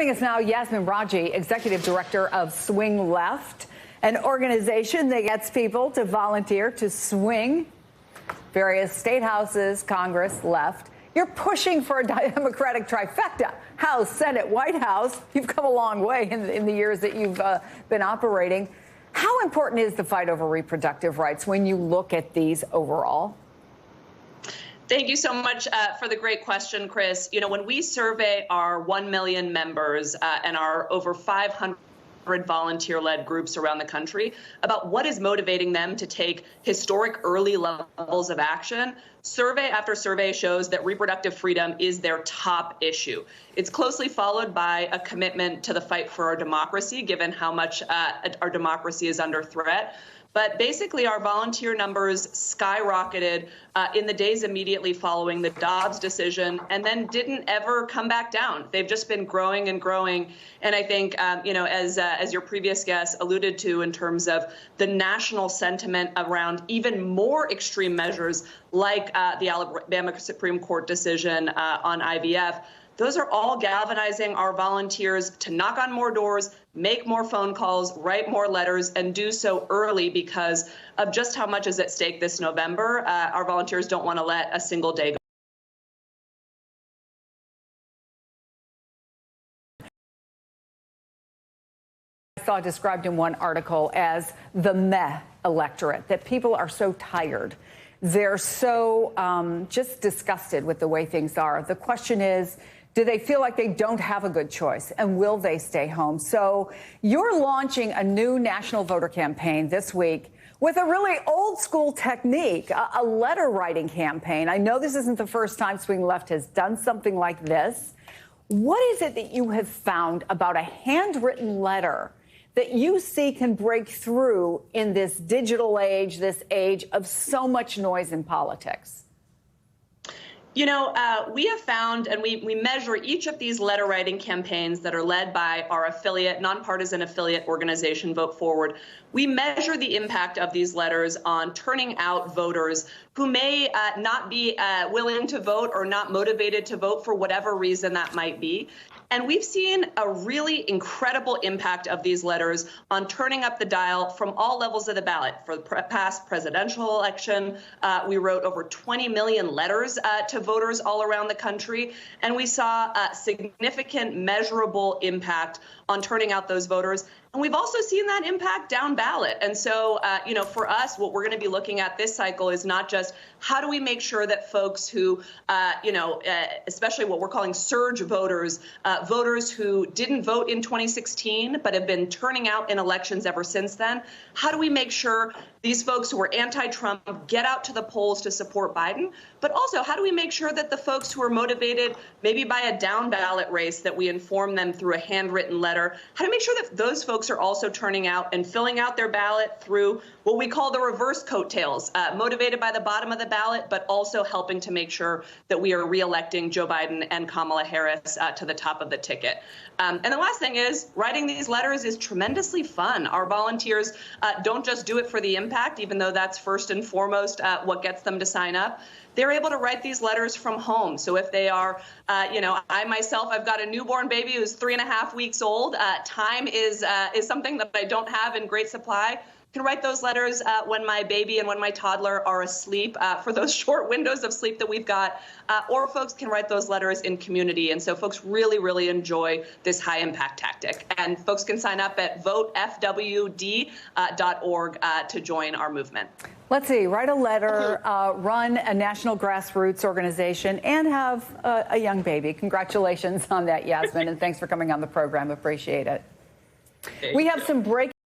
Joining us now, Yasmin Radjy, Executive Director of Swing Left, an organization that gets people to volunteer to swing various state houses, Congress, left. You're pushing for a Democratic trifecta, House, Senate, White House. You've come a long way in the years that you've been operating. How important is the fight over reproductive rights when you look at these overall? Thank you so much for the great question, Chris. You know, when we survey our 1 million members and our over 500 volunteer-led groups around the country about what is motivating them to take historic early levels of action, survey after survey shows that reproductive freedom is their top issue. It's closely followed by a commitment to the fight for our democracy, given how much our democracy is under threat. But basically, our volunteer numbers skyrocketed in the days immediately following the Dobbs decision and then didn't ever come back down. They've just been growing and growing. And I think, you know, as your previous guest alluded to in terms of the national sentiment around even more extreme measures like the Alabama Supreme Court decision on IVF, those are all galvanizing our volunteers to knock on more doors, make more phone calls, write more letters, and do so early because of just how much is at stake this November. Our volunteers don't want to let a single day go. I saw described in one article as the meh electorate, that people are so tired. They're so just disgusted with the way things are. The question is, do they feel like they don't have a good choice, and will they stay home? So you're launching a new national voter campaign this week with a really old school technique, a letter writing campaign. I know this isn't the first time Swing Left has done something like this. What is it that you have found about a handwritten letter that you see can break through in this digital age, this age of so much noise in politics? You know, we have found, and we measure each of these letter writing campaigns that are led by our affiliate, nonpartisan affiliate organization, Vote Forward. We measure the impact of these letters on turning out voters who may not be willing to vote or not motivated to vote for whatever reason that might be. And we've seen a really incredible impact of these letters on turning up the dial from all levels of the ballot. For the past presidential election, we wrote over 20 million letters to voters all around the country. And we saw a significant, measurable impact on turning out those voters. And we've also seen that impact down ballot. And so, you know, for us, what we're going to be looking at this cycle is not just how do we make sure that folks who, you know, especially what we're calling surge voters, voters who didn't vote in 2016 but have been turning out in elections ever since then, how do we make sure these folks who are anti-Trump get out to the polls to support Biden? But also, how do we make sure that the folks who are motivated maybe by a down ballot race, that we inform them through a handwritten letter? How to make sure that those folks are also turning out and filling out their ballot through what we call the reverse coattails, motivated by the bottom of the ballot, but also helping to make sure that we are reelecting Joe Biden and Kamala Harris to the top of the ticket. And the last thing is, writing these letters is tremendously fun. Our volunteers don't just do it for the impact, even though that's first and foremost what gets them to sign up. They're able to write these letters from home. So if they are, you know, I myself, I've got a newborn baby who's 3.5 weeks old. Time is something that I don't have in great supply. Can write those letters when my baby and when my toddler are asleep for those short windows of sleep that we've got, or folks can write those letters in community. And so folks really, really enjoy this high impact tactic. And folks can sign up at votefwd.org to join our movement. Let's see, write a letter, run a national grassroots organization, and have a young baby. Congratulations on that, Yasmin, and thanks for coming on the program. Appreciate it. We have some breaking